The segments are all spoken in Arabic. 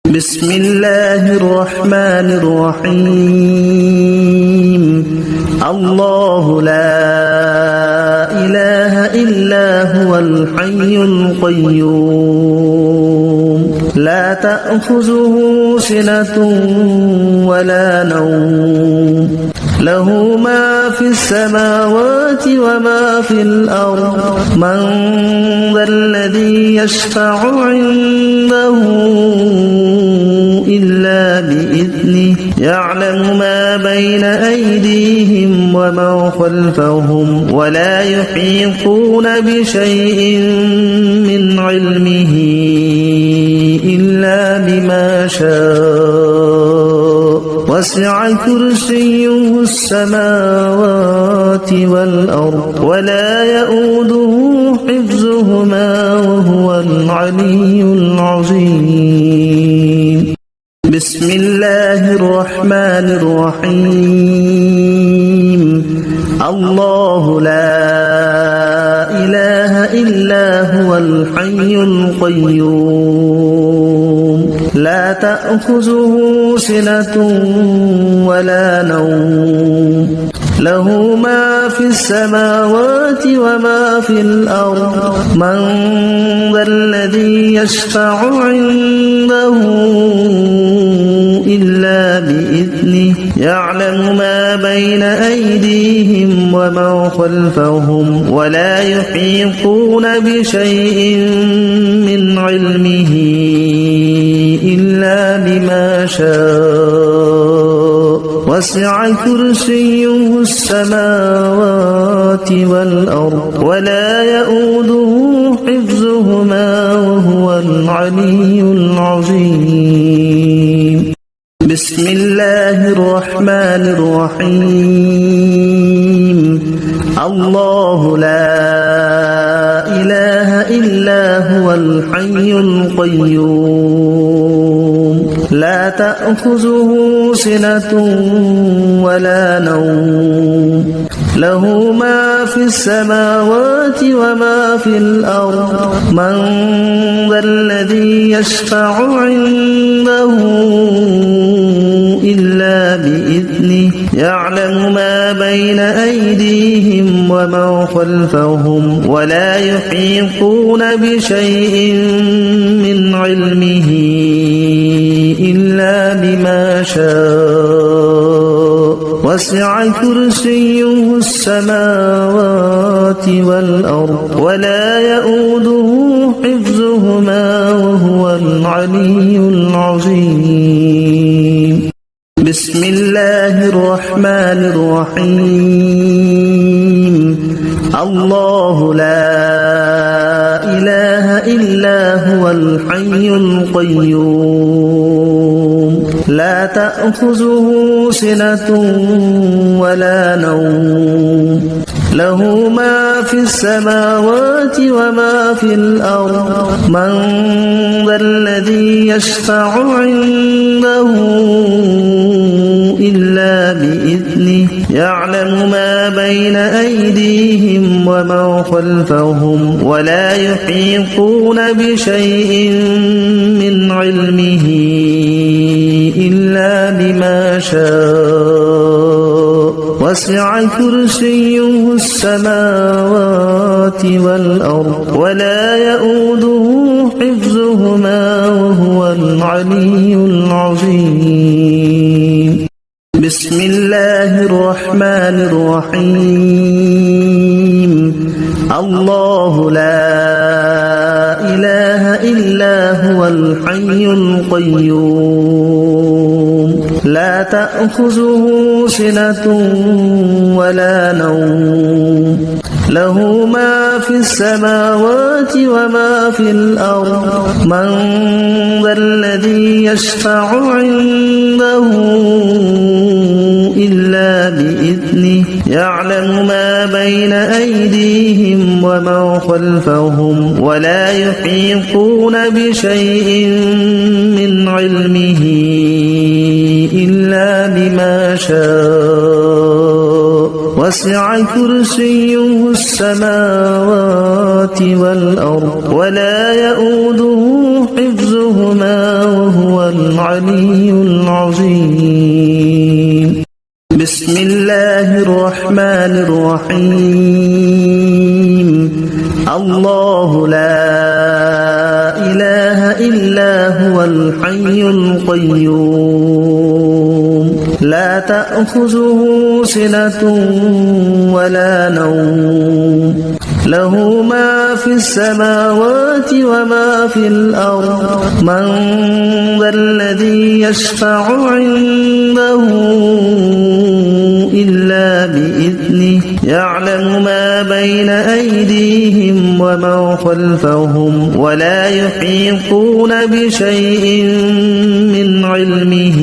بسم الله الرحمن الرحيم الله لا إله إلا هو الحي القيوم لا تأخذه سنة ولا نوم له ما في السماوات وما في الأرض من ذا الذي يشفع عنده إلا بإذنه يعلم ما بين أيديهم وما خلفهم ولا يحيطون بشيء من علمه إلا بما شاء وسع كرسيه السماوات والأرض ولا يؤوده حفظهما وهو العلي العظيم بسم الله الرحمن الرحيم الله لا إله إلا هو الحي القيوم لا تأخذه سنة ولا نوم له ما في السماوات وما في الأرض من ذا الذي يشفع عنده إلا بإذنه يعلم ما بين أيديهم وما خلفهم ولا يحيطون بشيء من علمه إلا بما شاء وسع كرسيه السماوات والأرض ولا يؤوده حفظهما وهو العلي العظيم بسم الله الرحمن الرحيم الله لا إله إلا هو الحي القيوم لا تأخذه سنة ولا نوم له ما في السماوات وما في الأرض من ذا الذي يشفع عنده إلا بإذنه يعلم ما بين أيديهم وما خلفهم ولا يحيطون بشيء من علمه إلا بما شاء وسع كرسيه السماوات والأرض ولا يؤوده حفظهما وهو العلي العظيم بسم الله الرحمن الرحيم الله لا إله إلا هو الحي القيوم لا تأخذه سنة ولا نوم له ما في السماوات وما في الأرض من ذا الذي يشفع عنده إلا بإذنه يعلم ما بين أيديهم وما خلفهم ولا يحيطون بشيء من علمه إلا بما شاء وسع كرسيه السماوات والأرض ولا يؤوده حفظهما وهو العلي العظيم بسم الله الرحمن الرحيم الله لا إله إلا هو الحي القيوم لا تأخذه سنة ولا نوم له ما في السماوات وما في الأرض من ذا الذي يشفع عنده إلا بإذنه يعلم ما بين أيديهم وما خلفهم ولا يحيطون بشيء من علمه إلا بما شاء وسع كرسيه السماوات والأرض ولا يؤوده حفظهما وهو وهو العلي العظيم. بسم الله الرحمن الرحيم. الله لا إله إلا هو الحي القيوم لا تأخذه سنة ولا نوم له ما في السماوات وما في الأرض من ذا الذي يشفع عنده إلا بإذنه يعلم ما بين أيديهم وما خلفهم ولا يحيطون بشيء من علمه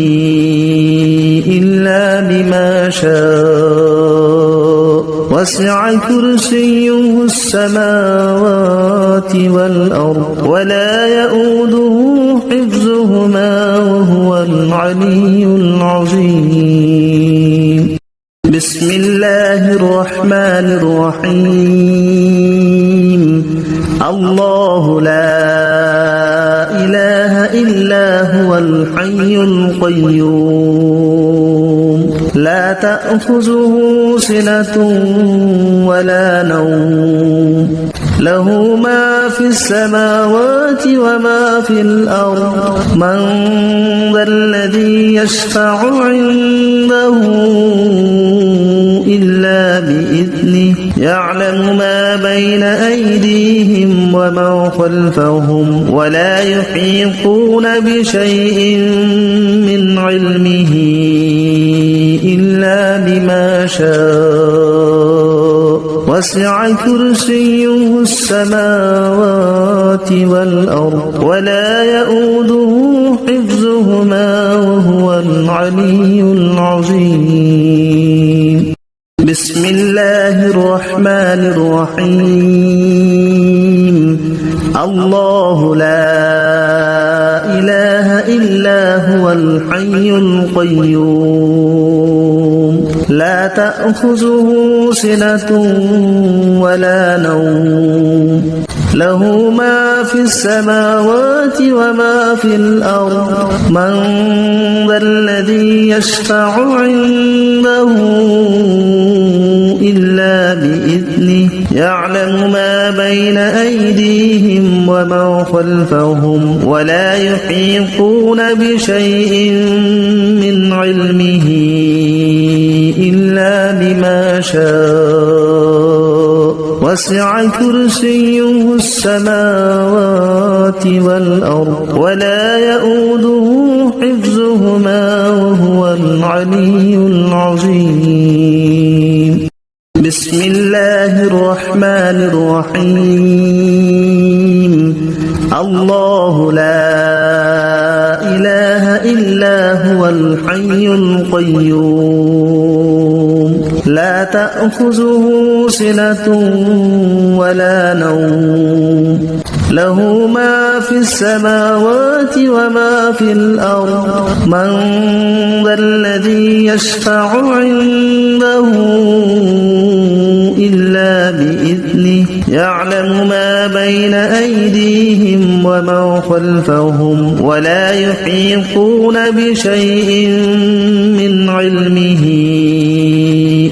إلا بما شاء وسع كرسيه السماوات والأرض ولا يؤوده حفظهما وهو العلي العظيم. بسم الله الرحمن الرحيم. الله لا إله إلا هو الحي القيوم لا تأخذه سنة ولا نوم له ما في السماوات وما في الأرض من ذا الذي يشفع عنده إلا بإذنه يعلم ما بين أيديهم وما خلفهم ولا يحيطون بشيء من علمه إلا بما شاء وسع كرسيه السماوات والأرض ولا يؤوده حفظهما وهو العلي العظيم. بسم الله الرحمن الرحيم. الله لا إله إلا هو الحي القيوم لا تأخذه سنة ولا نوم له ما في السماوات وما في الأرض من ذا الذي يشفع عنده إلا بإذنه يعلم ما بين أيديهم وما خلفهم ولا يحيطون بشيء من علمه إلا بما شاء وسع كرسيه السماوات والأرض ولا يؤوده حفظهما وهو العلي العظيم. بسم الله الرحمن الرحيم. الله لا إله إلا هو الحي القيوم لا تأخذه سنة ولا نوم له ما في السماوات وما في الأرض من ذا الذي يشفع عنده إلا بإذنه يعلم ما بين أيديهم وما خلفهم ولا يحيطون بشيء من علمه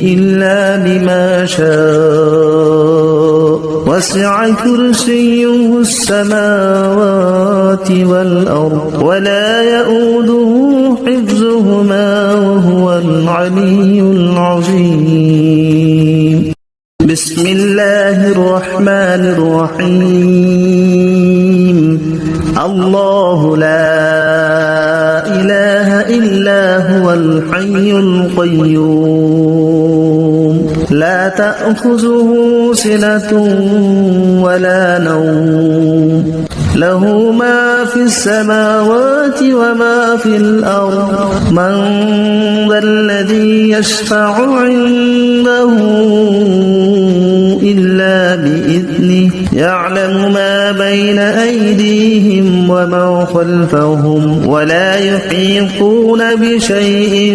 إلا بما شاء وسع كرسيه السماوات والأرض ولا يؤوده حفظهما وهو العلي العظيم. بسم الله الرحمن الرحيم. الله لا إله إلا هو الحي القيوم لا تأخذه سنة ولا نوم له ما في السماوات وما في الأرض من ذا الذي يشفع عنده إلا بإذنه يعلم ما بين أيديهم وما خلفهم ولا يحيطون بشيء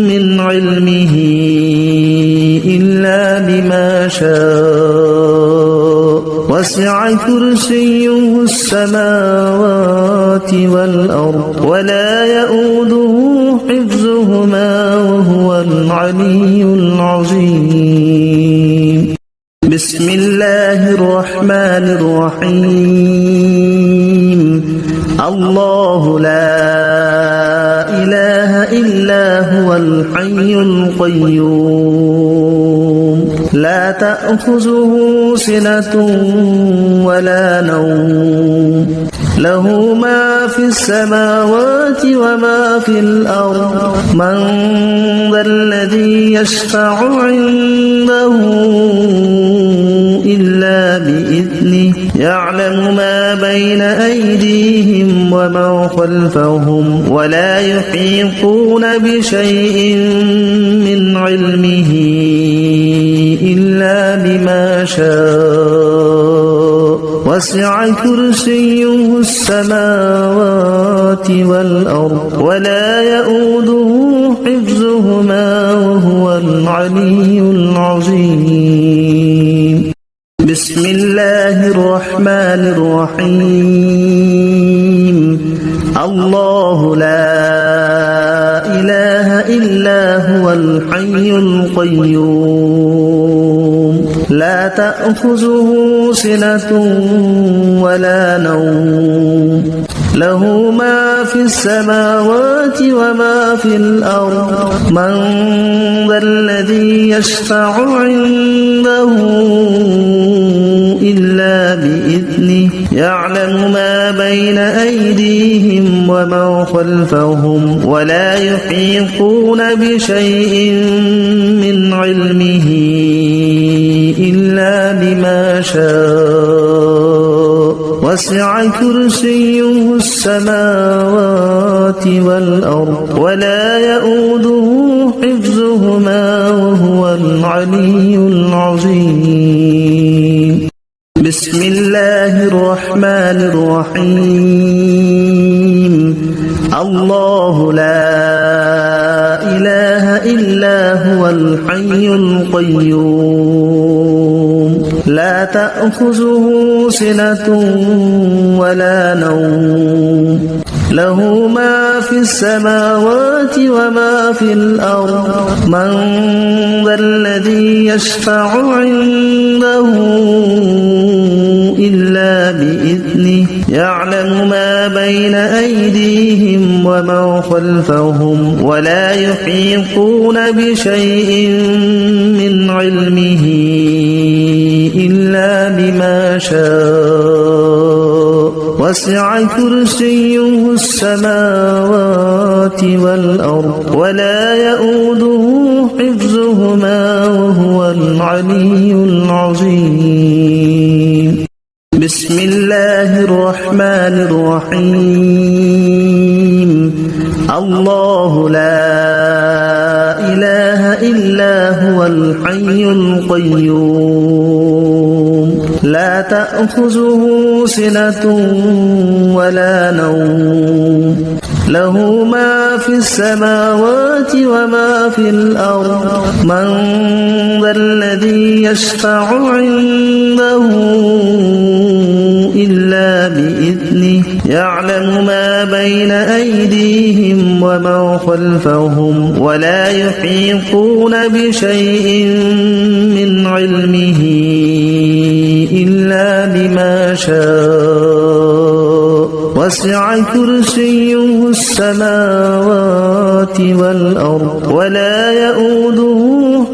من علمه إلا بما شاء وسع كرسيه السماوات والأرض ولا يؤوده حفظهما وهو العلي العظيم. بسم الله الرحمن الرحيم. الله لا إله إلا هو الحي القيوم لا تأخذه سنة ولا نوم له ما في السماوات وما في الأرض من ذا الذي يشفع عنده إلا بإذنه يعلم ما بين أيديهم وما خلفهم ولا يحيطون بشيء من علمه إلا بما شاء وسع كرسيه السماوات والأرض ولا يؤوده حفظهما وهو العلي العظيم. بسم الله الرحمن الرحيم. الله لا إله إلا هو الحي القيوم لا تأخذه سنة ولا نوم له ما في السماوات وما في الأرض من ذا الذي يشفع عنده إلا بإذنه يعلم ما بين أيديهم وما خلفهم ولا يحيطون بشيء من علمه إلا بما شاء وسع كرسيه السماوات والأرض ولا يؤوده حفظهما وهو العلي العظيم. بسم الله الرحمن الرحيم. الله لا إله إلا هو الحي القيوم لا تأخذه سنة ولا نوم له ما في السماوات وما في الأرض من ذا الذي يشفع عنده إلا بإذنه يعلم ما بين أيديهم وما خلفهم ولا يحيطون بشيء من علمه إلا بما شاء وسع كرسيه السماوات والأرض ولا يؤوده حفظهما وهو العلي العظيم. بسم الله الرحمن الرحيم. الله لا إله إلا هو الحي القيوم لا تأخذه سنة ولا نوم له ما في السماوات وما في الأرض من ذا الذي يشفع عنده إلا بإذنه يعلم ما بين أيديهم وما خلفهم ولا يحيطون بشيء من علمه إلا بما شاء وسع كرسيه السماوات والأرض ولا يؤوده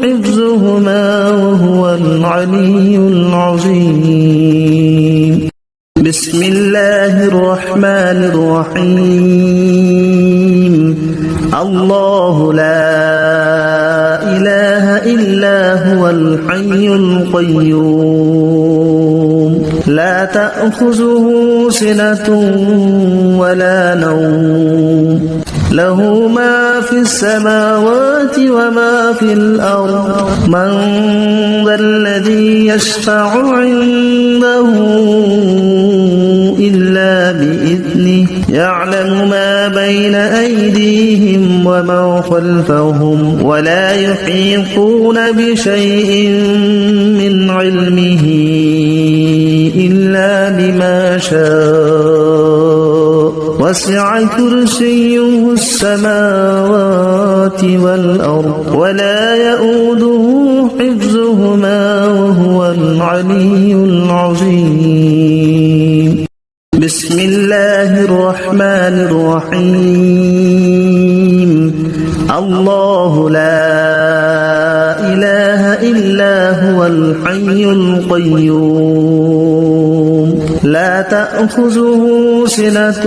حفظهما وهو العلي العظيم. بسم الله الرحمن الرحيم. الله لا إله إلا هو الحي القيوم لا تأخذه سنة ولا نوم له ما في السماوات وما في الأرض من ذا الذي يشفع عنده إلا بإذنه يعلم ما بين أيديهم وما خلفهم ولا يحيطون بشيء من علمه شاء وسع كرسيه السماوات والأرض ولا يؤوده حفظهما وهو العلي العظيم بسم الله الرحمن الرحيم الله لا إله إلا هو الحي القيوم لا تأخذه سنة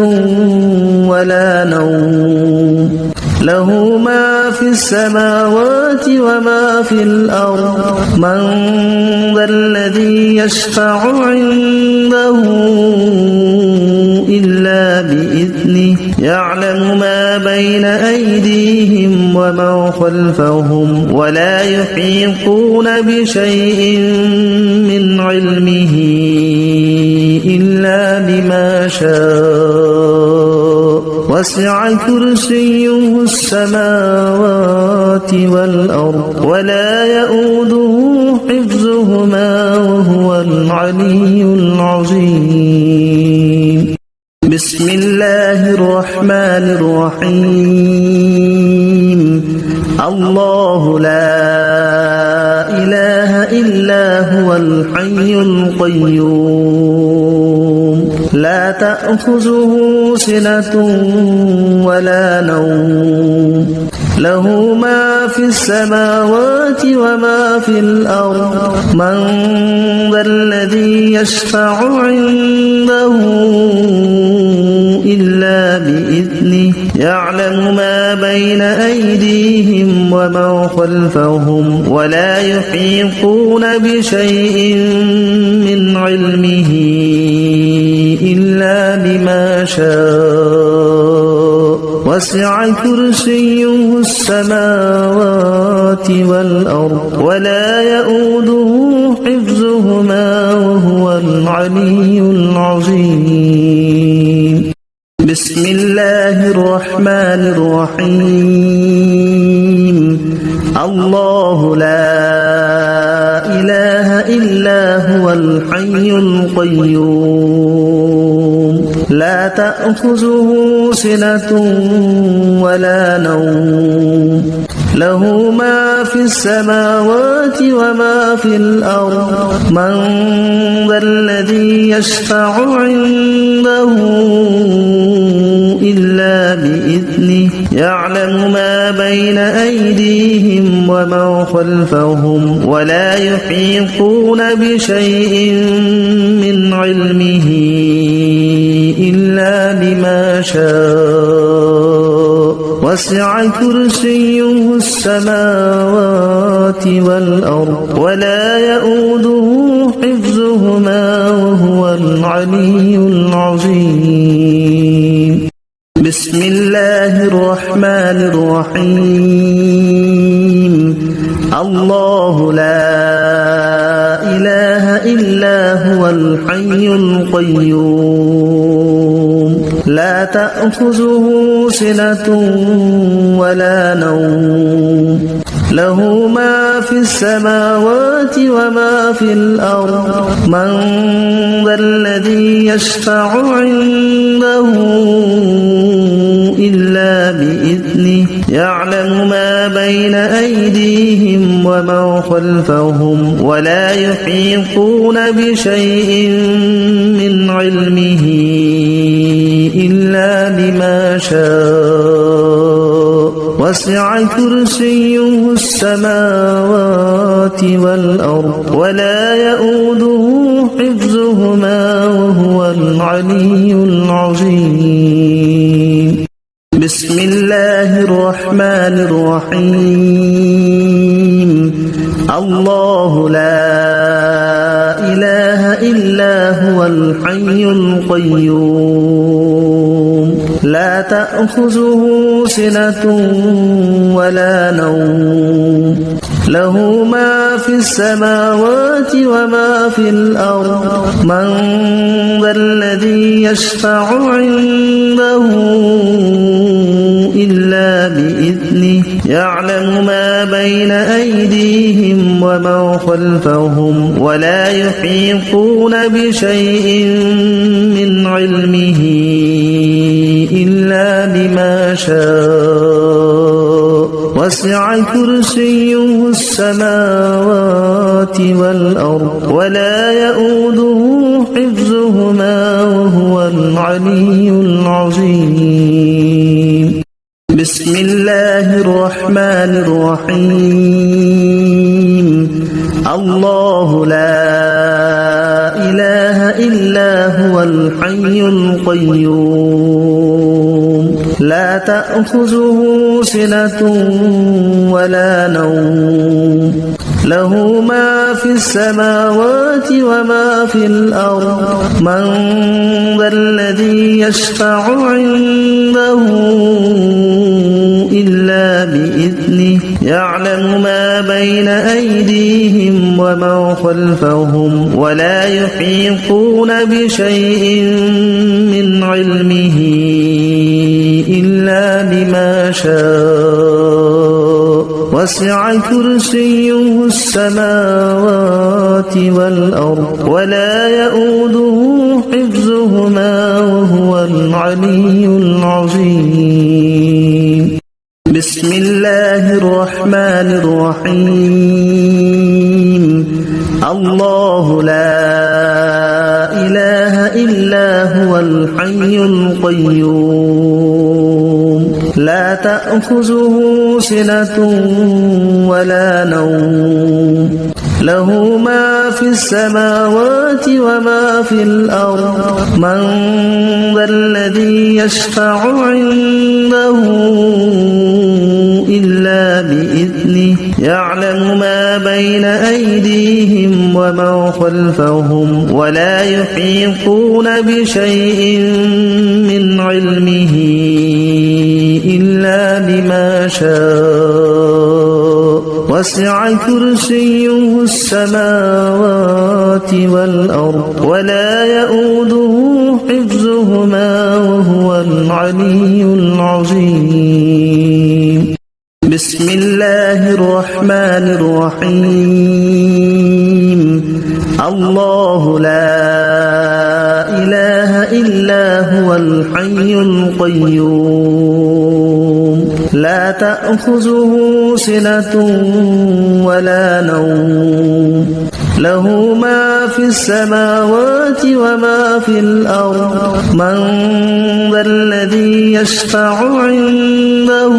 ولا نوم له ما في السماوات وما في الأرض من ذا الذي يشفع عنده إلا بإذنه يعلم ما بين أيديهم وما خلفهم ولا يحيطون بشيء من علمه إلا بما شاء وسع كرسيه السماوات والأرض ولا يؤوده حفظهما وهو العلي العظيم بسم الله الرحمن الرحيم الله لا إله إلا هو الحي القيوم لا تأخذه سنة ولا نوم له ما في السماوات وما في الأرض من ذا الذي يشفع عنده إلا بإذنه يعلم ما بين أيديهم وما خلفهم ولا يحيطون بشيء من علمه إلا بما شاء وسع كرسيه السماوات والأرض ولا يؤوده حفظهما وهو العلي العظيم بسم الله الرحمن الرحيم الله لا إله إلا هو الحي القيوم لا تأخذه سنة ولا نوم له ما في السماوات وما في الأرض من ذا الذي يشفع عنده إلا بإذنه يعلم ما بين أيديهم وما خلفهم ولا يحيطون بشيء من علمه إلا بما شاء وسع كرسيه السماوات والأرض ولا يؤوده حفظهما وهو العلي العظيم بسم الله الرحمن الرحيم الله لا إله إلا هو الحي القيوم لا تأخذه سنة ولا نوم له ما في السماوات وما في الأرض من ذا الذي يشفع عنده إلا بإذنه يعلم ما بين أيديهم وما خلفهم ولا يحيطون بشيء من علمه إلا بما شاء وسع كرسيه السماوات والأرض ولا يؤوده حفظهما وهو العلي العظيم بسم الله الرحمن الرحيم الله لا إله إلا هو الحي القيوم لا تأخذه سنة ولا نوم له ما في السماوات وما في الأرض من ذا الذي يشفع عنده إلا بإذنه يعلم ما بين أيديهم ومن خلفهم ولا يحيطون بشيء من علمه إلا بما شاء وسع كرسيه السماوات والأرض ولا يؤوده حفظهما وهو العلي العظيم بسم الله الرحمن الرحيم الله لا إله إلا هو الحي القيوم لا تأخذه سنة ولا نوم له ما في السماوات وما في الأرض من ذا الذي يشفع عنده إلا بإذنه يعلم ما بين أيديهم ومن خلفهم ولا يحيطون بشيء من علمه إلا بما شاء وسع كرسيه السماوات والأرض ولا يؤوده حفظهما وهو العلي العظيم بسم الله الرحمن الرحيم الله لا إله إلا هو الحي القيوم لا تأخذه سنة ولا نوم له ما في السماوات وما في الأرض من ذا الذي يشفع عنده إلا بإذنه يعلم ما بين أيديهم ومن خلفهم ولا يحيطون بشيء من علمه إلا بما شاء وسع كرسيه السماوات والأرض ولا يؤوده حفظهما وهو العلي العظيم بسم الله الرحمن الرحيم الله لا إله إلا هو الحي القيوم لا تأخذه سنة ولا نوم له ما في السماوات وما في الأرض من ذا الذي يشفع عنده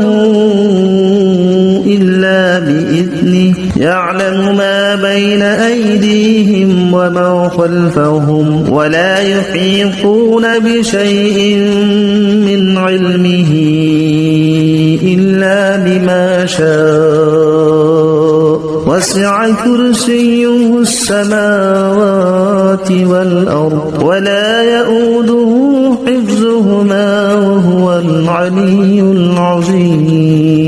إلا بإذنه يعلم ما بين أيديهم ومن خلفهم ولا يحيطون بشيء من علمه إلا بما شاء وسع كرسيه السماوات والأرض ولا يؤوده حفظهما وهو العلي العظيم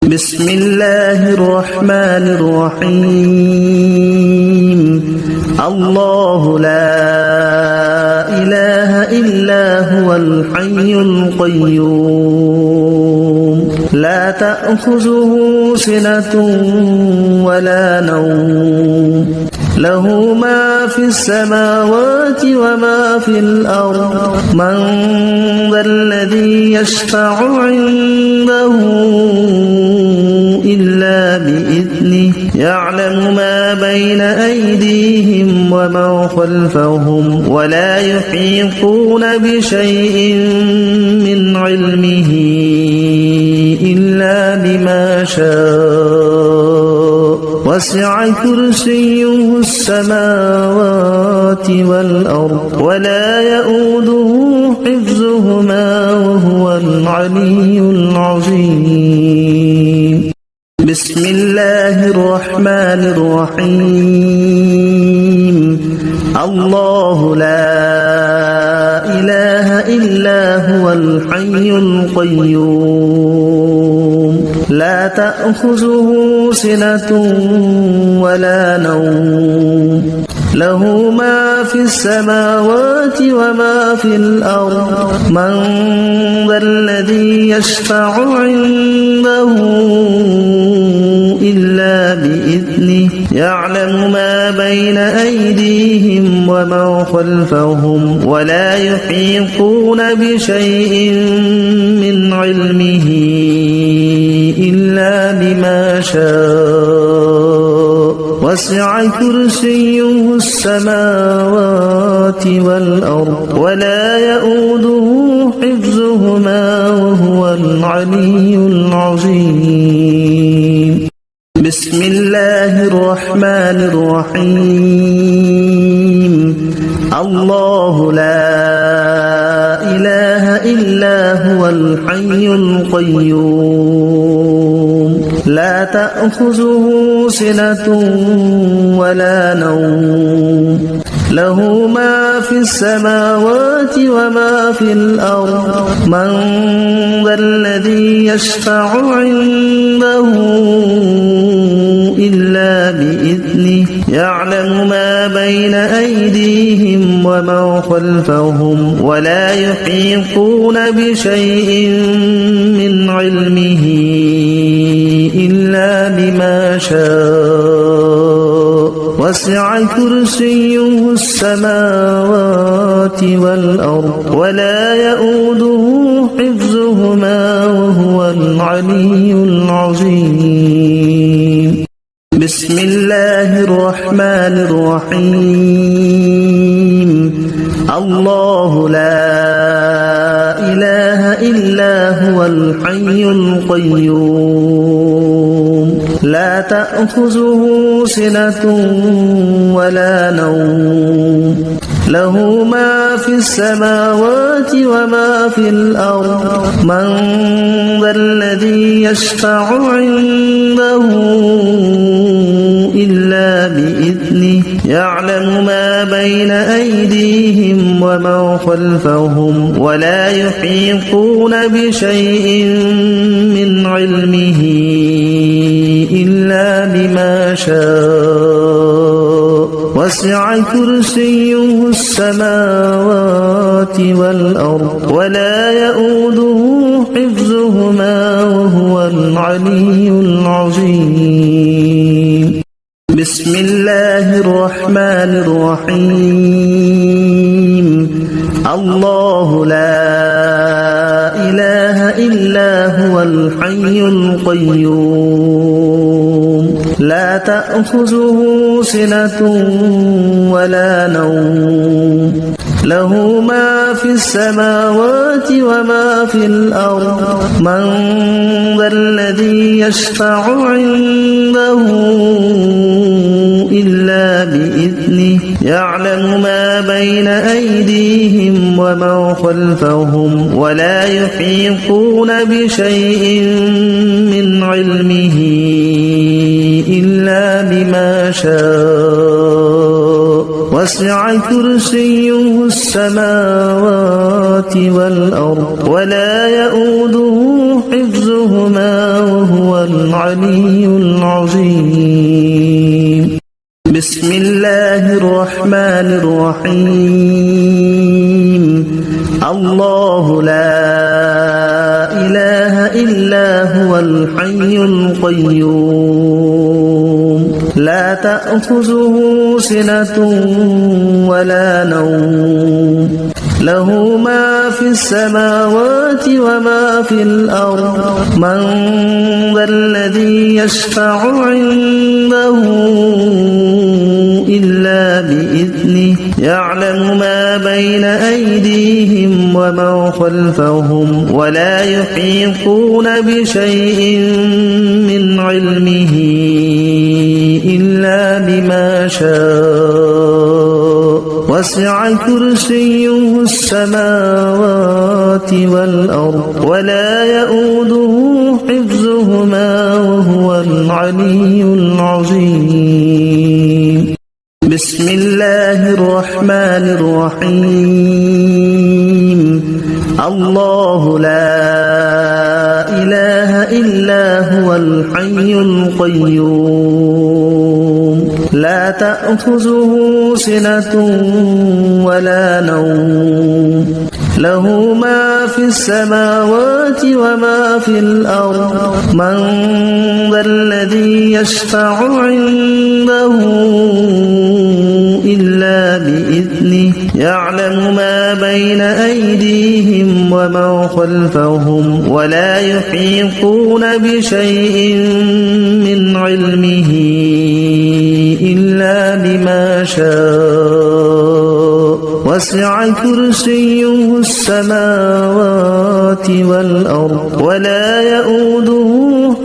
بسم الله الرحمن الرحيم الله لا إله إلا هو الحي القيوم لا تأخذه سنة ولا نوم له ما في السماوات وما في الأرض من ذا الذي يشفع عنده إلا بإذنه يعلم ما بين أيديهم ومن خلفهم ولا يحيطون بشيء من علمه إلا بما شاء وسع كرسيه السماوات والأرض ولا يؤوده حفظهما وهو العلي العظيم بسم الله الرحمن الرحيم الله لا إله إلا هو الحي القيوم لا تأخذه سنة ولا نوم له ما في السماوات وما في الأرض من ذا الذي يشفع عنده إلا بإذنه يعلم ما بين أيديهم وما خلفهم ولا يحيطون بشيء من علمه إلا بما شاء وسع كرسيه السماوات والأرض ولا يؤوده حفظهما وهو العلي العظيم بسم الله الرحمن الرحيم الله لا إله إلا هو الحي القيوم لا تأخذه سنة ولا نوم له ما في السماوات وما في الأرض من ذا الذي يشفع عنده إلا بإذنه يعلم ما بين أيديهم وما خلفهم ولا يحيطون بشيء من علمه إلا بما شاء وسع كرسيه السماوات والأرض ولا يؤوده حفظهما وهو العلي العظيم بسم الله الرحمن الرحيم الله لا إله إلا هو الحي القيوم لا تأخذه سنة ولا نوم له ما في السماوات وما في الأرض من ذا الذي يشفع عنده إلا بإذنه يعلم ما بين أيديهم وما خلفهم ولا يحيطون بشيء من علمه إلا بما شاء وسع كرسيه السماوات والأرض ولا يؤوده حفظهما وهو العلي العظيم بسم الله الرحمن الرحيم الله لا إله إلا هو الحي القيوم لا تأخذه سنة ولا نوم له ما في السماوات وما في الأرض من ذا الذي يشفع عنده إلا بإذنه يعلم ما بين أيديهم وما خلفهم ولا يحيطون بشيء من علمه إلا بما شاء وسع كرسيه السماوات والأرض ولا يؤوده حفظهما وهو العلي العظيم بسم الله الرحمن الرحيم الله لا إله إلا هو الحي القيوم لا تأخذه سنة ولا نوم له ما في السماوات وما في الأرض من ذا الذي يشفع عنده إلا بإذنه يعلم ما بين أيديهم وما خلفهم ولا يحيطون بشيء من علمه إلا بما شاء وسع كرسيه السماوات والأرض ولا يؤوده حفظهما وهو العلي العظيم بسم الله الرحمن الرحيم الله لا إله إلا هو الحي القيوم لا تأخذه سنة ولا نوم له ما في السماوات وما في الأرض من ذا الذي يشفع عنده إلا بإذنه يعلم ما بين أيديهم وما خلفهم ولا يحيطون بشيء من علمه إلا بما شاء وسع كرسيه السماوات والأرض ولا يؤوده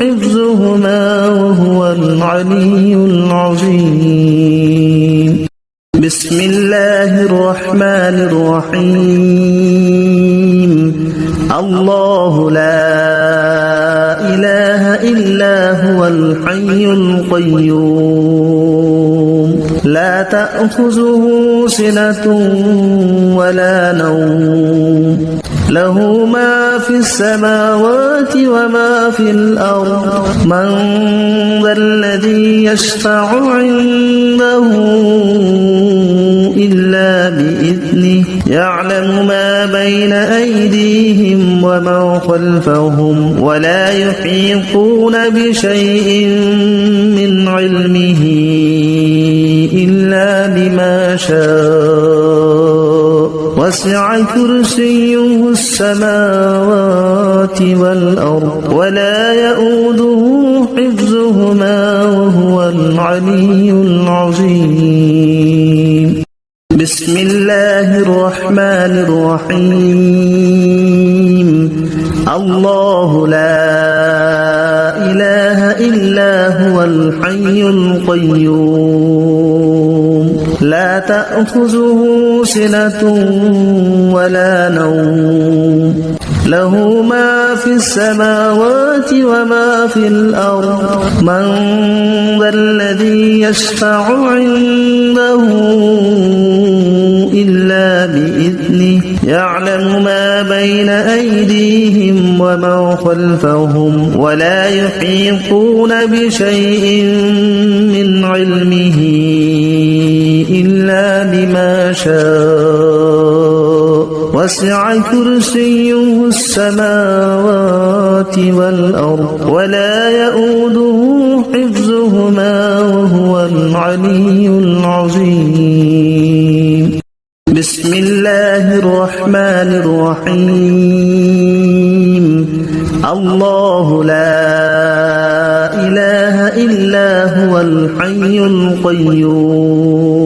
حفظهما وهو العلي العظيم بسم الله الرحمن الرحيم الله لا إله إلا هو الحي القيوم لا تأخذه سنة ولا نوم له ما في السماوات وما في الأرض من ذا الذي يشفع عنده إلا بإذنه يعلم ما بين أيديهم وما خلفهم ولا يحيطون بشيء من علمه إلا بما شاء وسع كرسيه السماوات والأرض ولا يؤوده حفظهما وهو العلي العظيم بسم الله الرحمن الرحيم الله لا إله إلا هو الحي القيوم لا تأخذه سنة ولا نوم له ما في السماوات وما في الأرض من ذا الذي يشفع عنده إلا بإذنه يعلم ما بين أيديهم وما خلفهم ولا يحيطون بشيء من علمه إلا بما شاء وسع كرسيه السماوات والأرض ولا يؤوده حفظهما وهو العلي العظيم بسم الله الرحمن الرحيم الله لا إله إلا هو الحي القيوم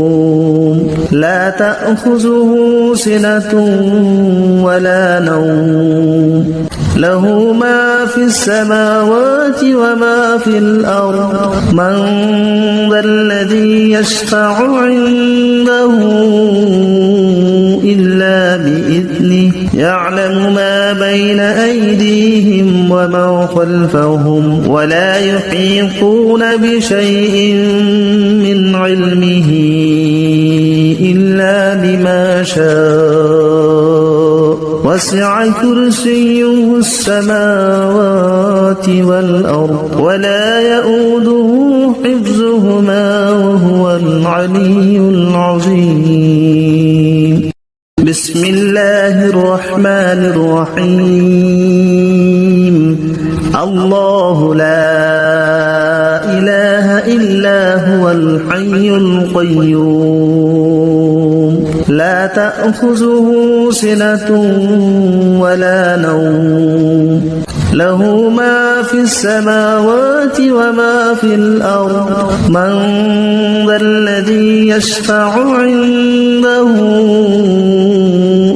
لا تأخذه سنة ولا نوم له ما في السماوات وما في الأرض من ذا الذي يشفع عنده إلا بإذنه يعلم ما بين أيديهم وما خلفهم ولا يحيطون بشيء من علمه إلا بما شاء وسع كرسيه السماوات والأرض ولا يؤوده حفظهما وهو العلي العظيم بسم الله الرحمن الرحيم الله لا إله إلا هو الحي القيوم لا تأخذه سنة ولا نوم له ما في السماوات وما في الأرض من ذا الذي يشفع عنده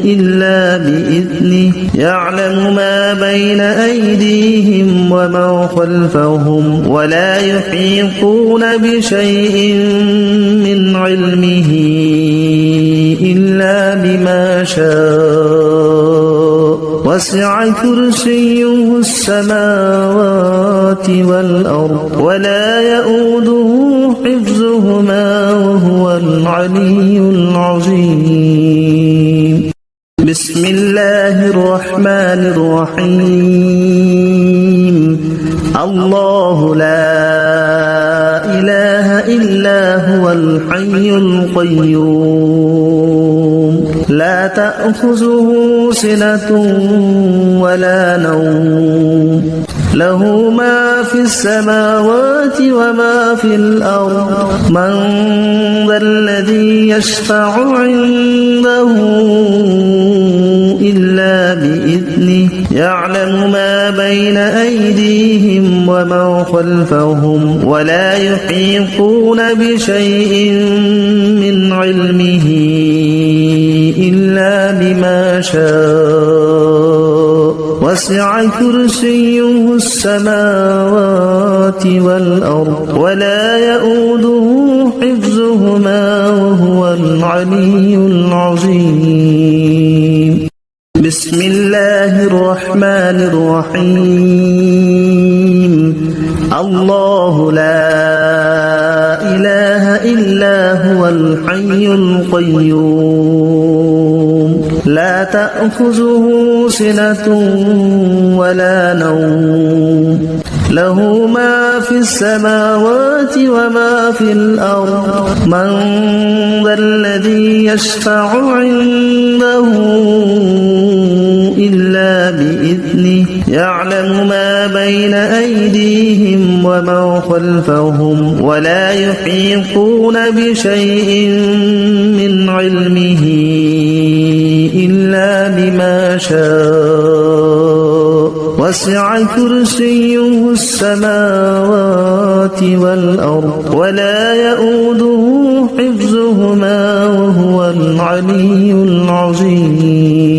إلا بإذنه يعلم ما بين أيديهم وما خلفهم ولا يحيطون بشيء من علمه إلا بما شاء وسع كرسيه السماوات والأرض ولا يؤوده حفظهما وهو العلي العظيم بسم الله الرحمن الرحيم الله لا إله إلا هو الحي القيوم لا تأخذه سنة ولا نوم له ما في السماوات وما في الأرض من ذا الذي يشفع عنده إلا بإذنه يعلم ما بين أيديهم وما خلفهم ولا يحيطون بشيء من علمه إلا بما شاء وسع كرسيه السماوات والأرض ولا يؤوده حفظهما وهو العلي العظيم بسم الله الرحمن الرحيم الله لا إله إلا هو الحي القيوم لا تأخذه سنة ولا نوم له ما في السماوات وما في الأرض من ذا الذي يشفع عنده إلا بإذنه يعلم ما بين أيديهم وما خلفهم ولا يحيطون بشيء من علمه إلا بما شاء وسع كرسيه السماوات والأرض ولا يؤوده حفظهما وهو العلي العظيم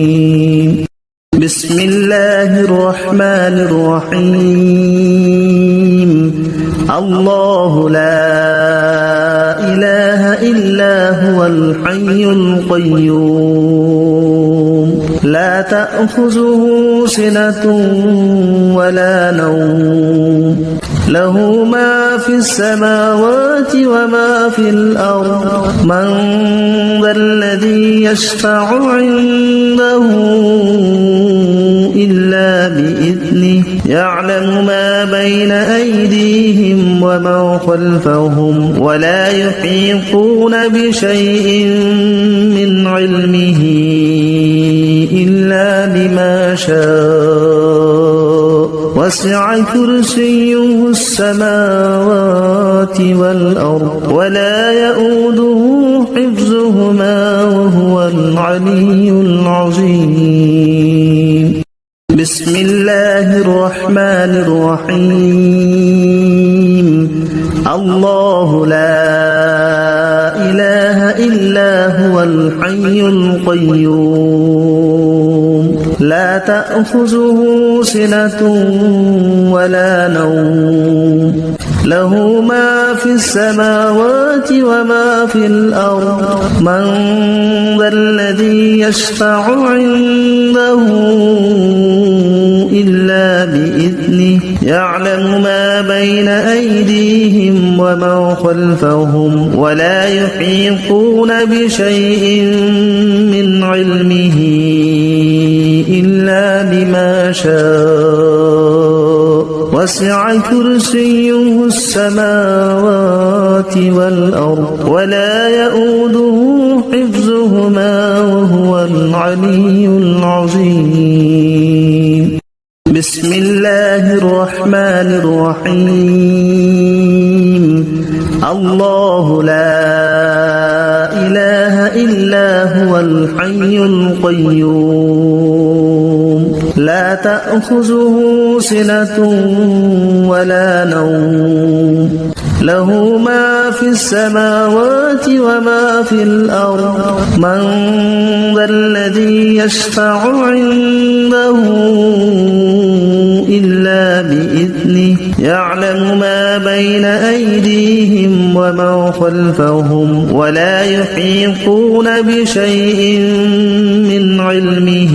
بسم الله الرحمن الرحيم الله لا إله إلا هو الحي القيوم لا تأخذه سنة ولا نوم له ما في السماوات وما في الأرض من ذا الذي يشفع عنده إلا بإذنه يعلم ما بين أيديهم وما خلفهم ولا يحيطون بشيء من علمه إلا بما شاء وسع كرسيه السماوات والأرض ولا يؤوده حفظهما وهو العلي العظيم بسم الله الرحمن الرحيم الله لا إله إلا هو الحي القيوم لا تأخذه سنة ولا نوم له ما في السماوات وما في الأرض من ذا الذي يشفع عنده إلا بإذنه يعلم ما بين أيديهم وما خلفهم ولا يحيطون بشيء من علمه إلا بما شاء وسع كرسيه السماوات والأرض ولا يؤوده حفظهما وهو العلي العظيم بسم الله الرحمن الرحيم الله لا إله إلا هو الحي القيوم لا تأخذه سنة ولا نوم له ما في السماوات وما في الأرض من ذا الذي يشفع عنده إلا بإذنه يعلم ما بين أيديهم وما خلفهم ولا يحيطون بشيء من علمه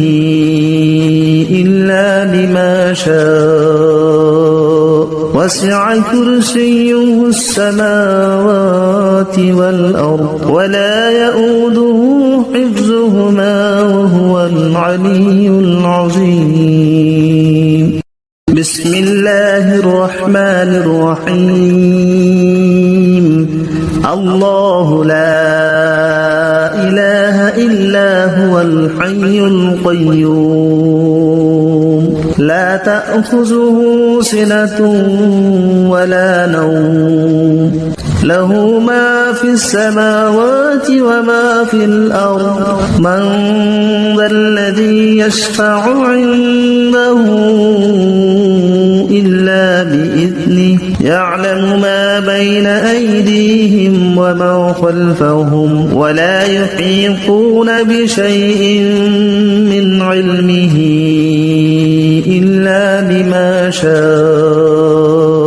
إلا بما شاء وسع كرسيه السماوات والأرض ولا يؤوده حفظهما وهو العلي العظيم بسم الله الرحمن الرحيم الله لا إله إلا هو الحي القيوم لا تأخذه سنة ولا نوم له ما في السماوات وما في الأرض من ذا الذي يشفع عنده إلا بإذنه يعلم ما بين أيديهم وما خلفهم ولا يحيطون بشيء من علمه إلا بما شاء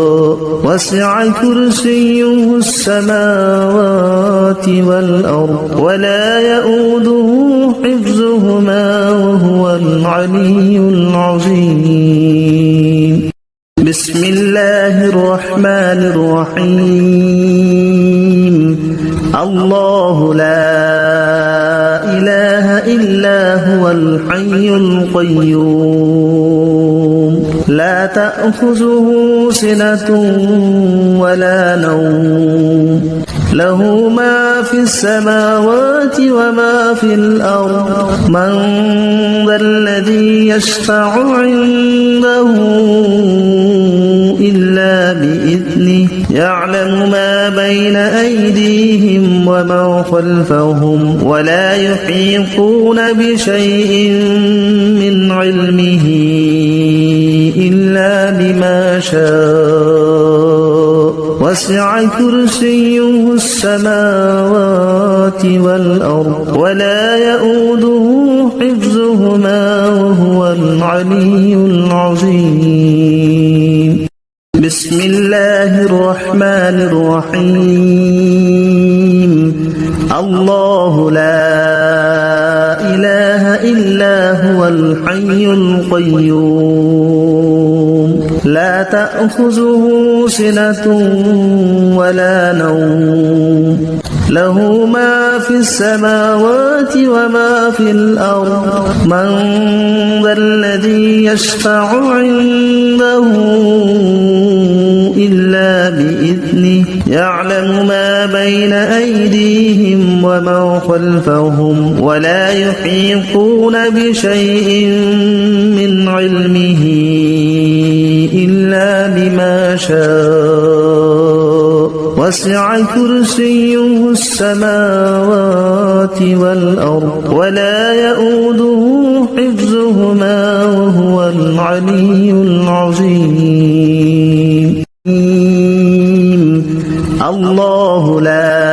وسع كرسيه السماوات والأرض ولا يؤوده حفظهما وهو العلي العظيم بسم الله الرحمن الرحيم الله لا إله إلا هو الحي القيوم لا تأخذه سنة ولا نوم له ما في السماوات وما في الأرض من ذا الذي يشفع عنده إلا بإذنه يعلم ما بين أيديهم وما خلفهم ولا يحيطون بشيء من علمه إلا بما شاء وسع كرسيه السماوات والأرض ولا يؤوده حفظهما وهو العلي العظيم بسم الله الرحمن الرحيم الله لا إله إلا هو الحي القيوم لا تأخذه سنة ولا نوم له ما في السماوات وما في الأرض من ذا الذي يشفع عنده إلا بإذنه يعلم ما بين أيديهم وما خلفهم ولا يحيطون بشيء من علمه إلا بما شاء وسع كرسيه السماوات والأرض ولا يؤوده حفظهما وهو العلي العظيم الله لا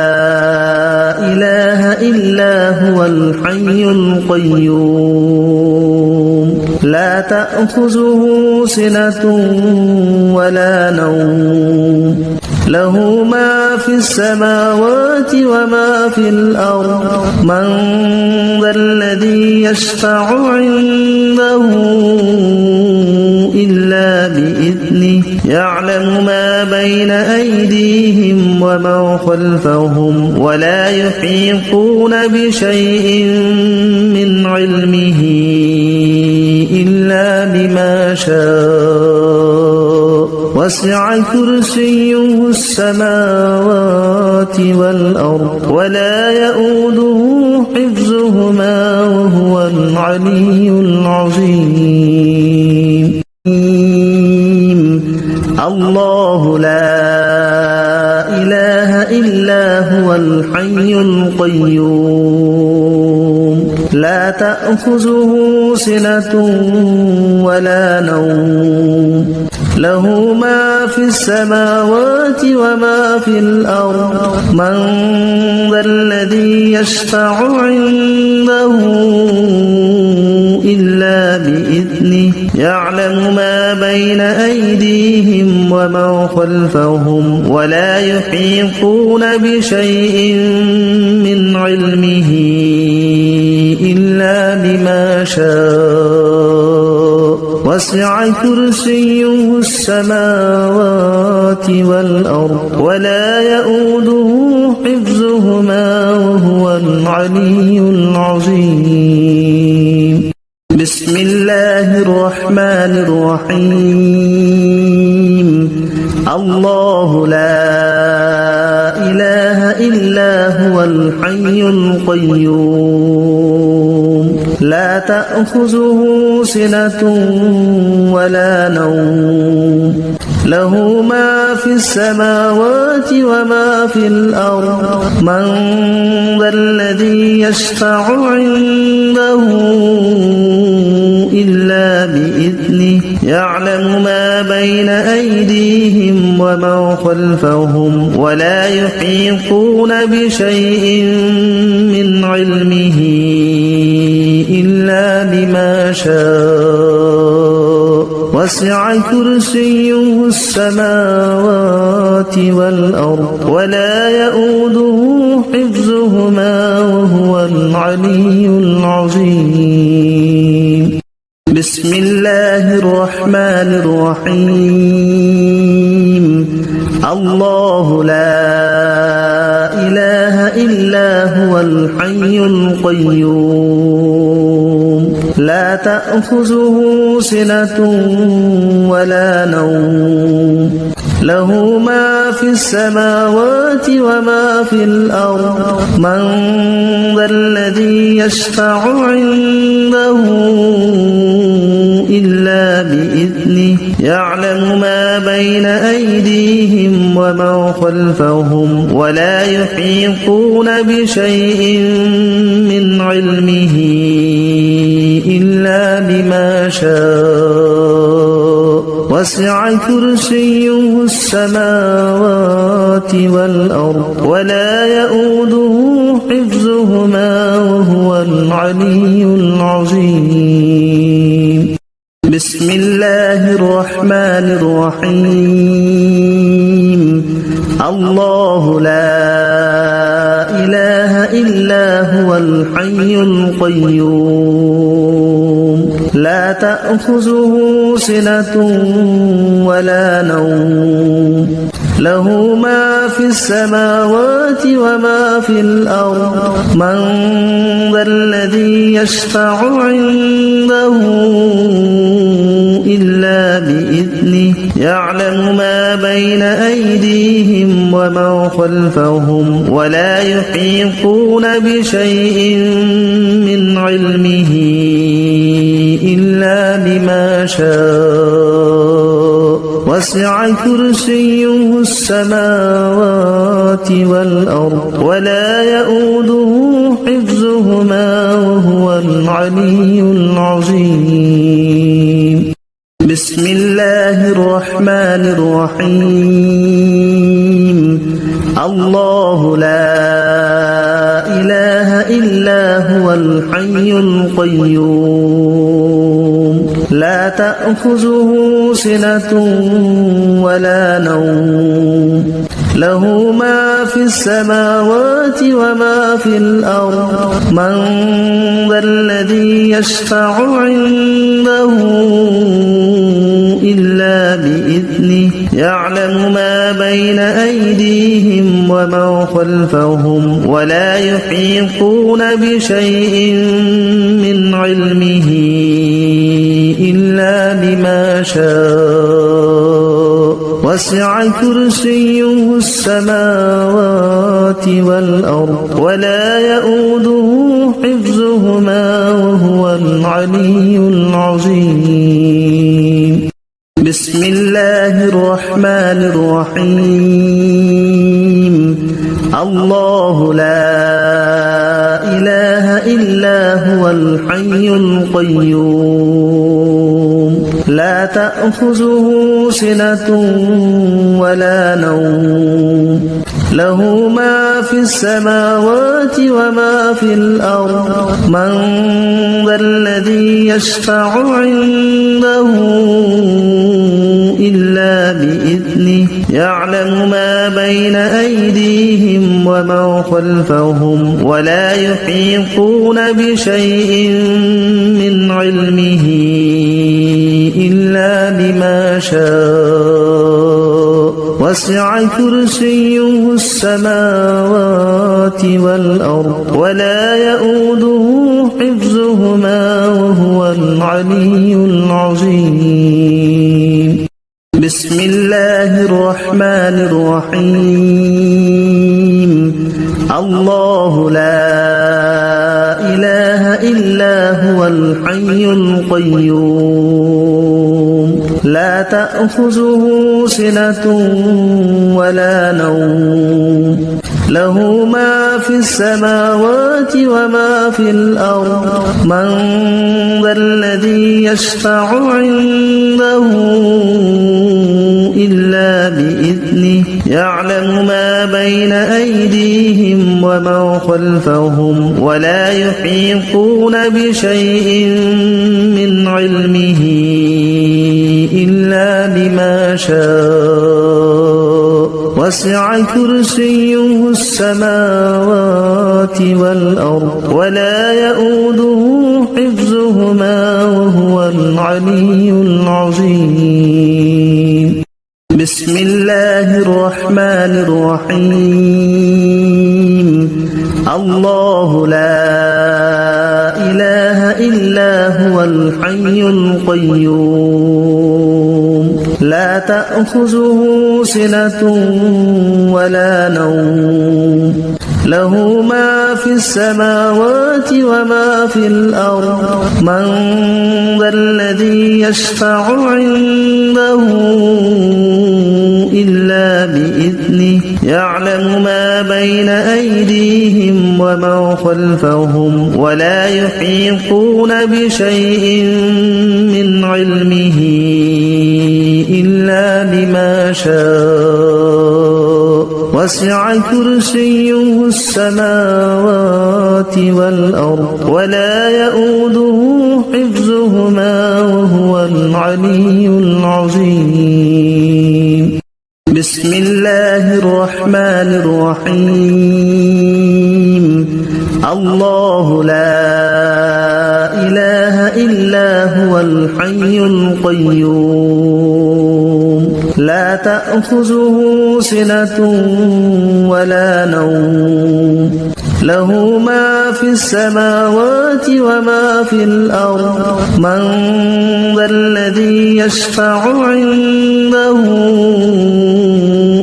إله إلا هو الحي القيوم لا تأخذه سنة ولا نوم له ما في السماوات وما في الأرض من ذا الذي يشفع عنده إلا بإذنه يعلم ما بين أيديهم وما خلفهم ولا يحيطون بشيء من علمه إلا بما شاء وسع كرسيه السماوات والأرض ولا يؤوده حفظهما وهو العلي العظيم الله لا إله إلا هو الحي القيوم لا تأخذه سنة ولا نوم له ما في السماوات وما في الأرض من ذا الذي يشفع عنده إلا بإذنه يعلم ما بين أيديهم وما خلفهم ولا يحيطون بشيء من علمه إلا بما شاء وسع كرسيه السماوات والأرض ولا يؤوده حفظهما وهو العلي العظيم بسم الله الرحمن الرحيم الله لا إله إلا هو الحي القيوم تأخذه سنة ولا نوم له ما في السماوات وما في الأرض من ذا الذي يشفع عنده إلا بإذنه يعلم ما بين أيديهم وما خلفهم ولا يحيطون بشيء من علمه إلا بما شاء وسع كرسيه السماوات والأرض ولا يؤوده حفظهما وهو العلي العظيم بسم الله الرحمن الرحيم الله لا إله إلا هو الحي القيوم لا تأخذه سنة ولا نوم له ما في السماوات وما في الأرض من ذا الذي يشفع عنده إلا بإذنه يعلم ما بين أيديهم وما خلفهم ولا يحيطون بشيء من علمه إلا بما شاء وسع كرسيه السماوات والأرض ولا يؤوده حفظهما وهو العلي العظيم بسم الله الرحمن الرحيم الله لا إله إلا هو الحي القيوم لا تأخذه سنة ولا نوم له ما في السماوات وما في الأرض من ذا الذي يشفع عنده إلا بإذنه يعلم ما بين أيديهم وما خلفهم ولا يحيطون بشيء من علمه إلا بما شاء وسع كرسيه السماوات والأرض ولا يؤوده حفظهما وهو العلي العظيم بسم الله الرحمن الرحيم الله لا إله إلا هو الحي القيوم لا تأخذه سنة ولا نوم له ما في السماوات وما في الأرض من ذا الذي يشفع عنده إلا بإذنه يعلم ما بين أيديهم وما خلفهم ولا يحيطون بشيء من علمه إلا بما شاء وسع كرسيه السماوات والأرض ولا يؤوده حفظهما وهو العلي العظيم بسم الله الرحمن الرحيم الله لا إله إلا هو الحي القيوم لا تأخذه سنة ولا نوم له ما في السماوات وما في الأرض من ذا الذي يشفع عنده إلا بإذنه يعلم ما بين أيديهم وما خلفهم ولا يحيطون بشيء من علمه إلا بما شاء وسع كرسيه السماوات والأرض ولا يؤوده حفظهما وهو العلي العظيم بسم الله الرحمن الرحيم الله لا إله إلا هو الحي القيوم لا تأخذه سنة ولا نوم له ما في السماوات وما في الأرض من ذا الذي يشفع عنده إلا بإذنه يعلم ما بين أيديهم وما خلفهم ولا يحيطون بشيء من علمه إلا بما شاء وسع كرسيه السماوات والأرض ولا يؤوده حفظهما وهو العلي العظيم بسم الله الرحمن الرحيم الله لا إله إلا هو الحي القيوم لا تأخذه سنة ولا نوم له ما في السماوات وما في الأرض من ذا الذي يشفع عنده إلا بإذنه يعلم ما بين أيديهم وما خلفهم ولا يحيطون بشيء من علمه إلا بما شاء وسع كرسيه السماوات والأرض ولا يؤوده حفظهما وهو العلي العظيم بسم الله الرحمن الرحيم الله لا إله إلا هو الحي القيوم لا تأخذه سنة ولا نوم له ما في السماوات وما في الأرض من ذا الذي يشفع عنده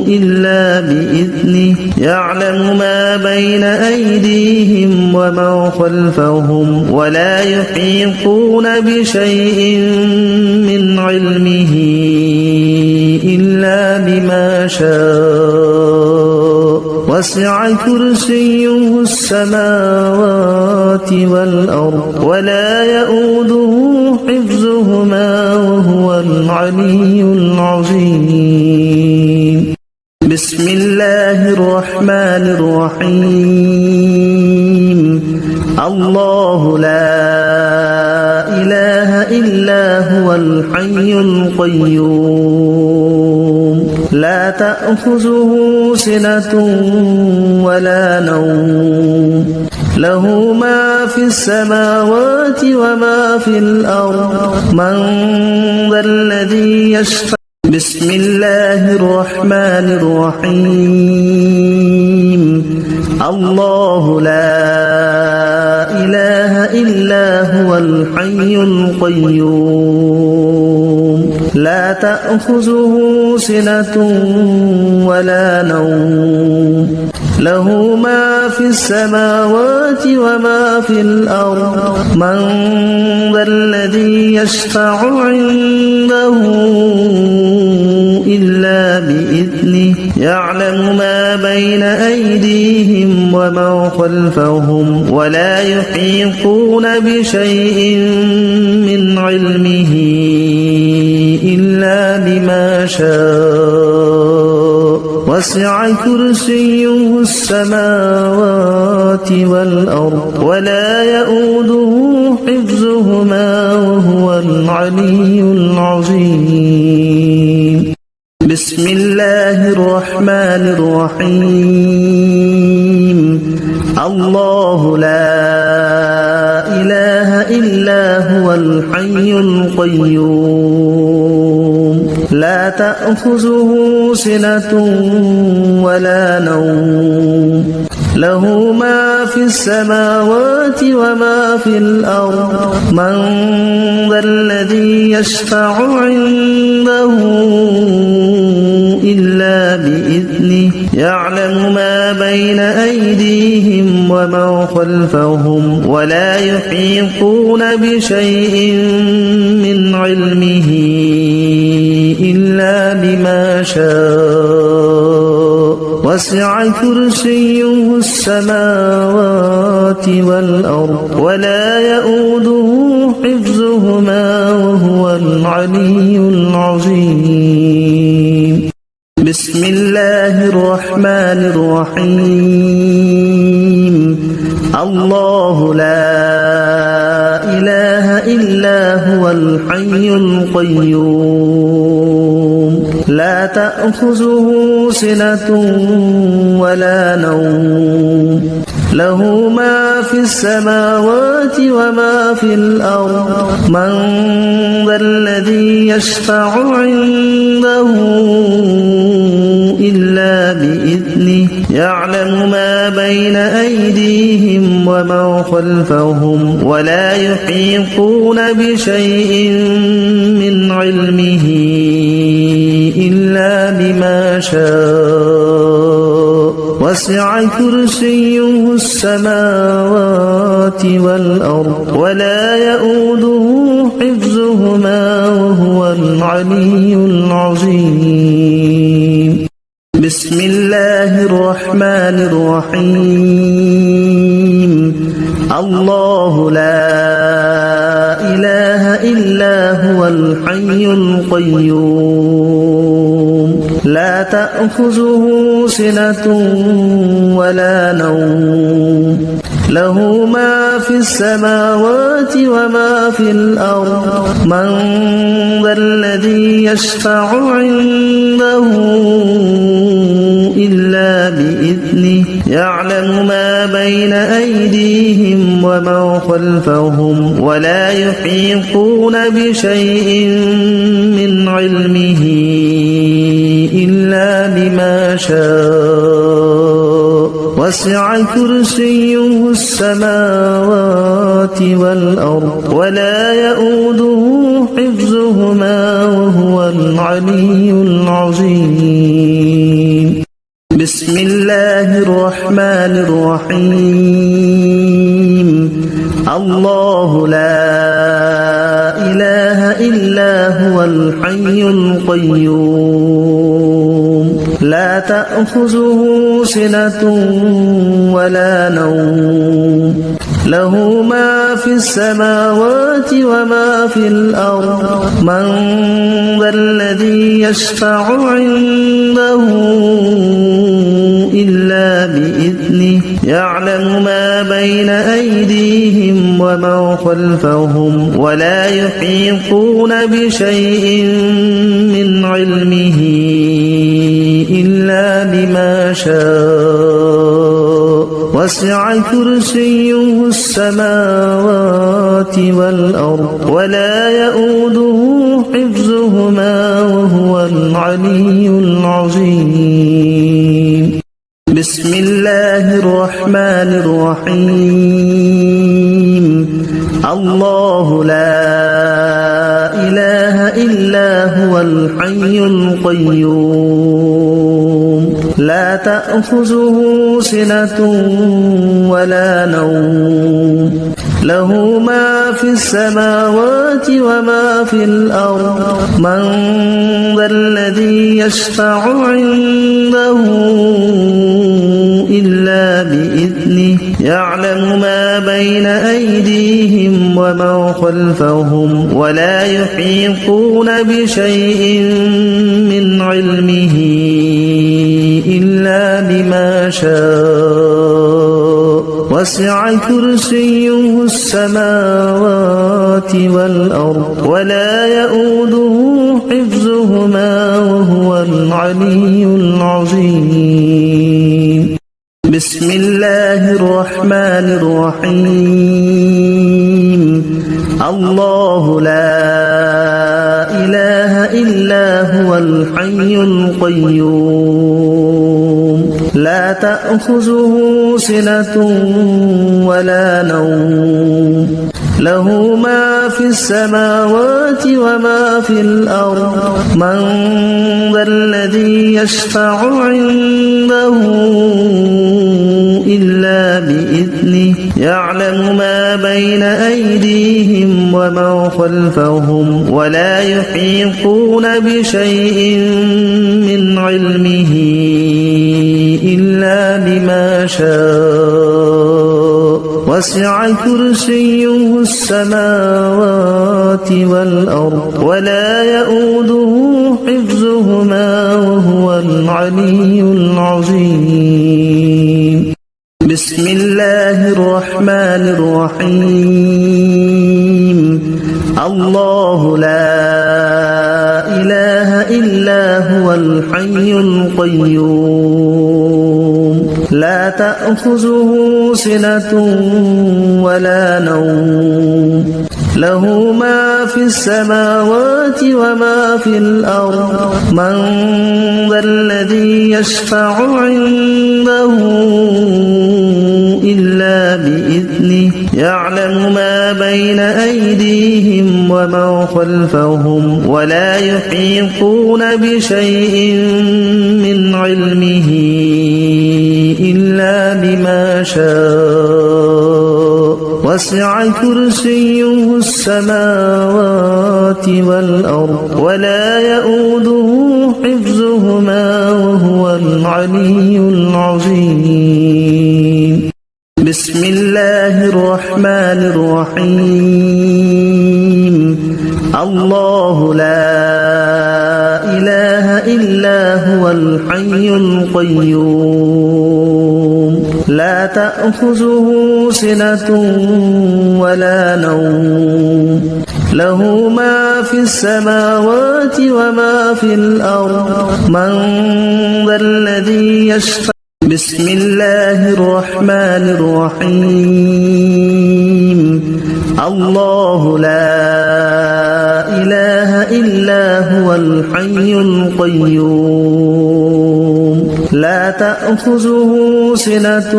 إلا بإذنه يعلم ما بين أيديهم وما خلفهم ولا يحيطون بشيء من علمه إلا بما شاء وسع كرسيه السماوات والأرض ولا يؤوده حفظهما وهو العلي العظيم بسم الله الرحمن الرحيم الله لا إله إلا هو الحي القيوم لا تأخذه سنة ولا نوم له ما في السماوات وما في الأرض من ذا الذي يشفع بسم الله الرحمن الرحيم الله لا إله إلا هو الحي القيوم لا تأخذه سنة ولا نوم له ما في السماوات وما في الأرض من ذا الذي يشفع عنده إلا بإذنه يعلم ما بين أيديهم وما خلفهم ولا يحيطون بشيء من علمه إلا بما شاء وسع كرسيه السماوات والأرض ولا يؤوده حفظهما وهو العلي العظيم بسم الله الرحمن الرحيم الله لا إله إلا هو الحي القيوم لا تأخذه سنة ولا نوم له ما في السماوات وما في الأرض من ذا الذي يشفع عنده إلا بإذنه يعلم ما بين أيديهم وما ومن خلفهم ولا يحيطون بشيء من علمه إلا بما شاء وسع كرسيه السماوات والأرض ولا يؤوده حفظهما وهو العلي العظيم. بسم الله الرحمن الرحيم. الله لا إله إلا هو الحي القيوم لا تأخذه سنة ولا نوم له ما في السماوات وما في الأرض من ذا الذي يشفع عنده إلا بإذنه يعلم ما بين أيديهم وما خلفهم ولا يحيطون بشيء من علمه إلا بما شاء وسع كرسيه السماوات والأرض ولا يؤوده حفظهما وهو العلي العظيم. بسم الله الرحمن الرحيم. الله لا إله إلا هو الحي القيوم لا تأخذه سنة ولا نوم له ما في السماوات وما في الأرض من ذا الذي يشفع عنده إلا بإذنه يعلم ما بين أيديهم وما خلفهم ولا يحيطون بشيء من علمه إلا بما شاء وسع كرسيه السماوات والأرض ولا يؤوده حفظهما وهو العلي العظيم. بسم الله الرحمن الرحيم. الله لا إله إلا هو الحي القيوم لا تأخذه سنة ولا نوم له ما في السماوات وما في الأرض من ذا الذي يشفع عنده إلا بإذنه يعلم ما بين أيديهم وما خلفهم ولا يحيطون بشيء من علمه إلا بما شاء وسع كرسيه السماوات والأرض ولا يؤوده حفظهما وهو العلي العظيم. بسم الله الرحمن الرحيم. الله لا إله إلا هو الحي القيوم لا تأخذه سنة ولا نوم له ما في السماوات وما في الأرض من ذا الذي يشفع عنده إلا بإذنه يعلم ما بين أيديهم وما خلفهم ولا يحيطون بشيء من علمه إلا بما شاء وسع كرسيه السماوات والأرض ولا يؤوده حفظهما وهو العلي العظيم. بسم الله الرحمن الرحيم. الله لا إله إلا هو الحي القيوم لا تأخذه سنة ولا نوم له ما في السماوات وما في الأرض من ذا الذي يشفع عنده إلا بإذنه يعلم ما بين أيديهم وما خلفهم ولا يحيطون بشيء من علمه إلا بما شاء وسع كرسيه السماوات والأرض ولا يؤوده حفظهما وهو العلي العظيم. بسم الله الرحمن الرحيم. الله لا إله إلا هو الحي القيوم لا تأخذه سنة ولا نوم له ما في السماوات وما في الأرض من ذا الذي يشفع عنده إلا بإذنه يعلم ما بين أيديهم وما خلفهم ولا يحيطون بشيء من علمه إلا بما شاء وسع كرسيه السماوات والأرض ولا يؤوده حفظهما وهو العلي العظيم. بسم الله الرحمن الرحيم. الله لا إله إلا هو الحي القيوم لا تأخذه سنة ولا نوم له ما في السماوات وما في الأرض من ذا الذي يشفع. بسم الله الرحمن الرحيم. الله لا إله إلا هو الحي القيوم لا تأخذه سنة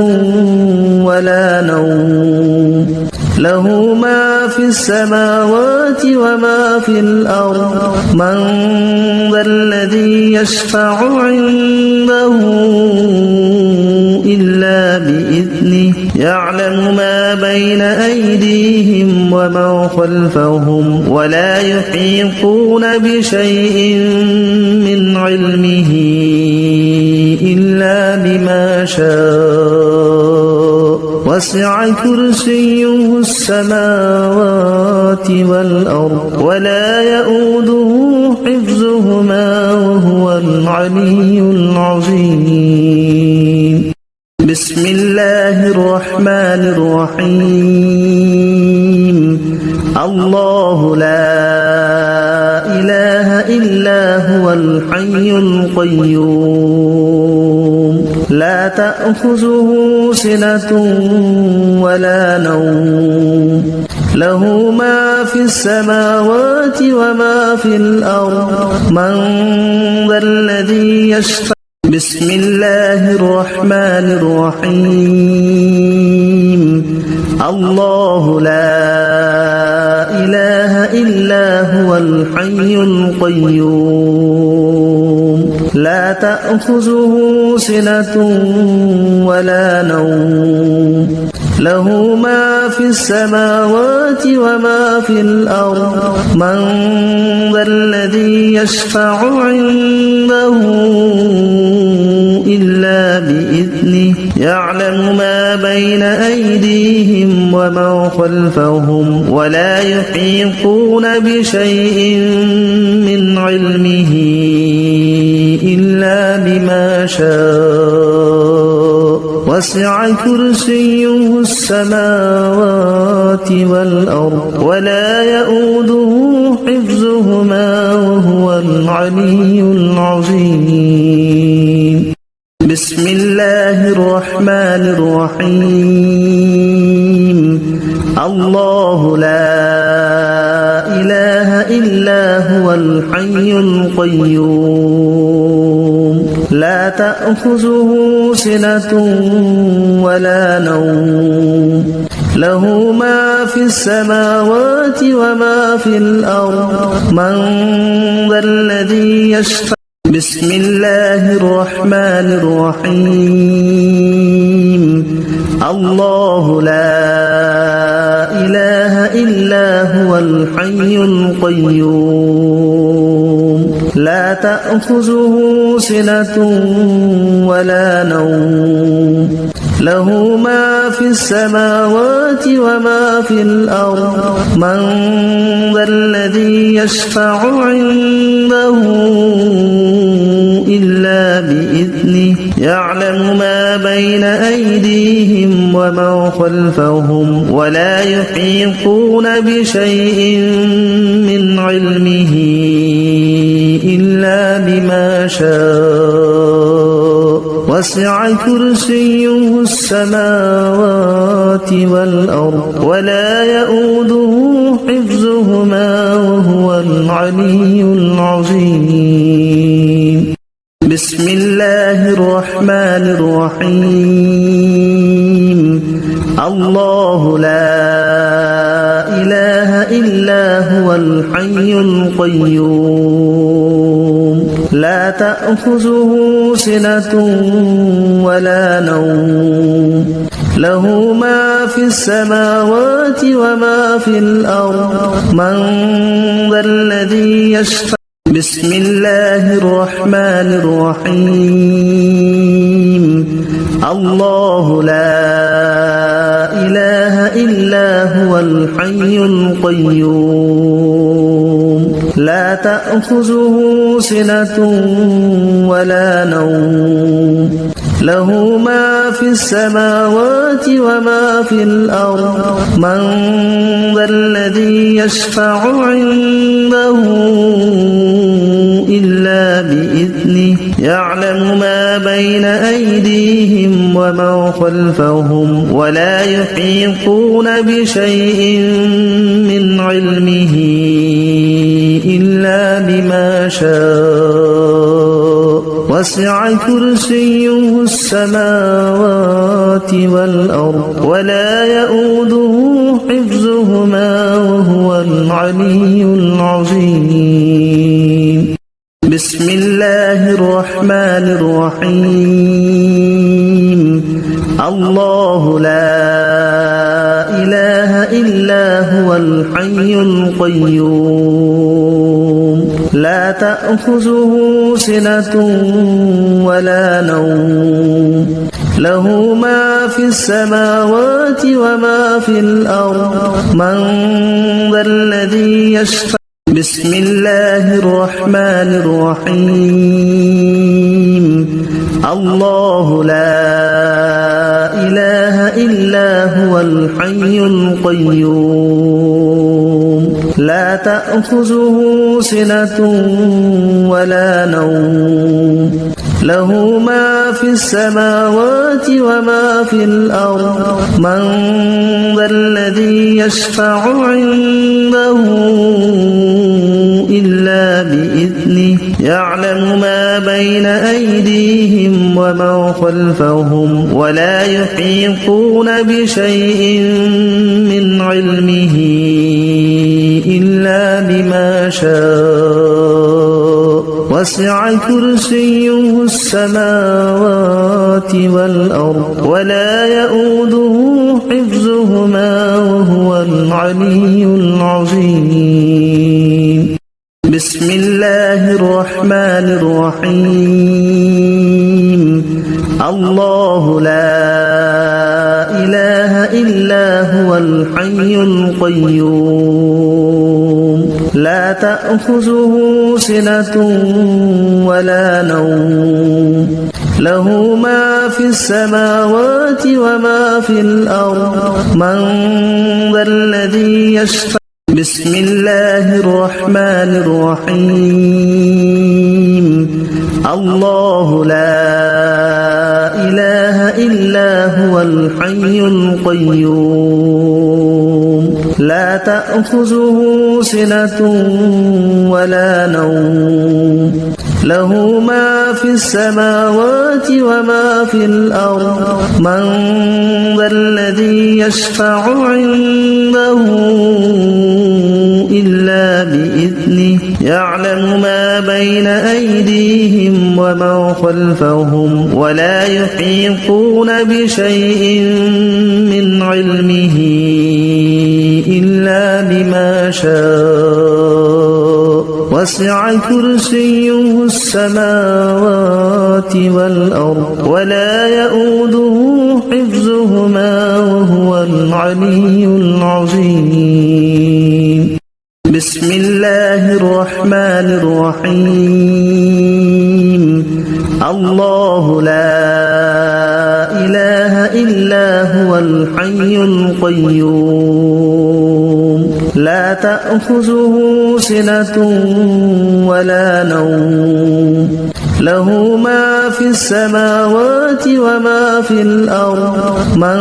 ولا نوم له ما في السماوات وما في الأرض من ذا الذي يشفع عنده إلا بإذنه يعلم ما بين أيديهم وما خلفهم ولا يحيطون بشيء من علمه إلا بما شاء وسع كرسيه السماوات والأرض ولا يؤوده حفظهما وهو العلي العظيم. بسم الله الرحمن الرحيم. الله لا إله إلا هو الحي القيوم لا تأخذه سنة ولا نوم له ما في السماوات وما في الأرض من ذا الذي يشفع. بسم الله الرحمن الرحيم. الله لا إله إلا هو الحي القيوم لا تأخذه سنة ولا نوم له ما في السماوات وما في الأرض من ذا الذي يشفع عنده إلا بإذنه يعلم ما بين أيديهم وما خلفهم ولا يحيطون بشيء من علمه إلا بما شاء وسع كرسيه السماوات والأرض ولا يؤوده حفظهما وهو العلي العظيم. بسم الله الرحمن الرحيم. الله لا إله إلا هو الحي القيوم لا تأخذه سنة ولا نوم له ما في السماوات وما في الأرض من ذا الذي يشفع. بسم الله الرحمن الرحيم. الله لا إله إلا هو الحي القيوم لا تأخذه سنة ولا نوم له ما في السماوات وما في الأرض من ذا الذي يشفع عنده إلا بإذنه يعلم ما بين أيديهم وما خلفهم ولا يحيطون بشيء من علمه إلا بما شاء وسع كرسيه السماوات والأرض ولا يؤوده حفظهما وهو العلي العظيم بسم الله الرحمن الرحيم الله لا إله إلا هو الحي القيوم لا تأخذه سنة ولا نوم له ما في السماوات وما في الأرض من ذا الذي يشفع بسم الله الرحمن الرحيم الله لا إله إلا هو الحي القيوم لا تأخذه سنة ولا نوم له ما في السماوات وما في الأرض من ذا الذي يشفع عنده إلا بإذنه يعلم ما بين أيديهم وما خلفهم ولا يحيطون بشيء من علمه إلا بما شاء وسع كرسيه السماوات والأرض ولا يؤوده حفظهما وهو العلي العظيم بسم الله الرحمن الرحيم الله لا إله إلا هو الحي القيوم لا تأخذه سنة ولا نوم له ما في السماوات وما في الأرض من ذا الذي يشفع بسم الله الرحمن الرحيم الله لا إله إلا هو الحي القيوم لا تأخذه سنة ولا نوم له ما في السماوات وما في الأرض من ذا الذي يشفع عنده إلا بإذنه يعلم ما بين أيديهم وما خلفهم ولا يحيطون بشيء من علمه إلا بما شاء وسع كرسيه السماوات والأرض ولا يؤوده حفظهما وهو العلي العظيم بسم الله الرحمن الرحيم الله لا إله إلا هو الحي القيوم لا تأخذه سنة ولا نوم له ما في السماوات وما في الأرض من ذا الذي يشفع بسم الله الرحمن الرحيم الله لا إله إلا هو الحي القيوم لا تأخذه سنة ولا نوم له ما في السماوات وما في الأرض من ذا الذي يشفع عنده إلا بإذنه يعلم ما بين أيديهم وما خلفهم ولا يحيطون بشيء من علمه إلا بما شاء وسع كرسيه السماوات والأرض ولا يؤوده حفظهما وهو العلي العظيم بسم الله الرحمن الرحيم الله لا إله إلا هو الحي القيوم لا تأخذه سنة ولا نوم له ما في السماوات وما في الأرض من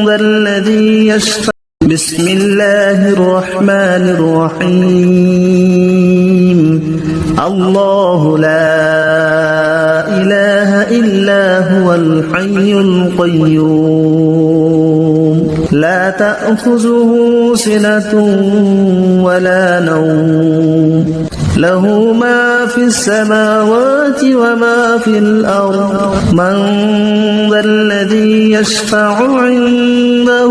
ذا الذي يشفع بسم الله الرحمن الرحيم الله لا إله إلا هو الحي القيوم لا تأخذه سنة ولا نوم له ما في السماوات وما في الأرض من ذا الذي يشفع عنده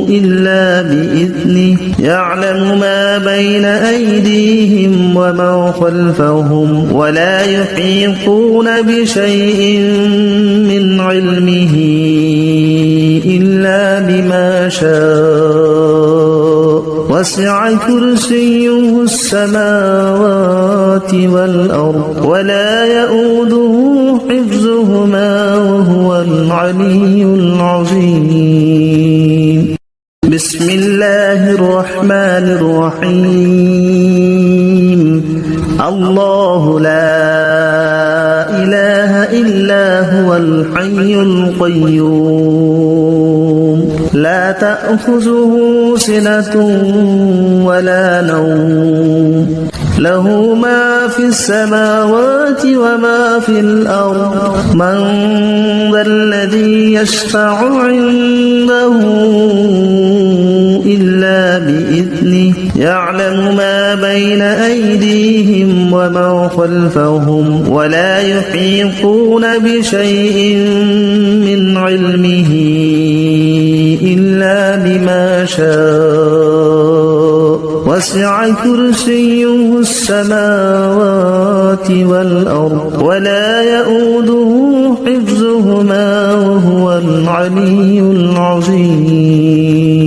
إلا بإذنه يعلم ما بين أيديهم وما خلفهم ولا يحيطون بشيء من علمه إلا بما شاء وسع كرسيه السماوات والأرض ولا يؤوده حفظهما وهو العلي العظيم بسم الله الرحمن الرحيم الله لا إله إلا هو الحي القيوم لا تأخذه سنة ولا نوم له ما في السماوات وما في الأرض من ذا الذي يشفع عنده إلا بإذنه يعلم ما بين أيديهم وما خلفهم ولا يحيطون بشيء من علمه إلا بما شاء وسع كرسيه السماوات والأرض ولا يؤوده حفظهما وهو العلي العظيم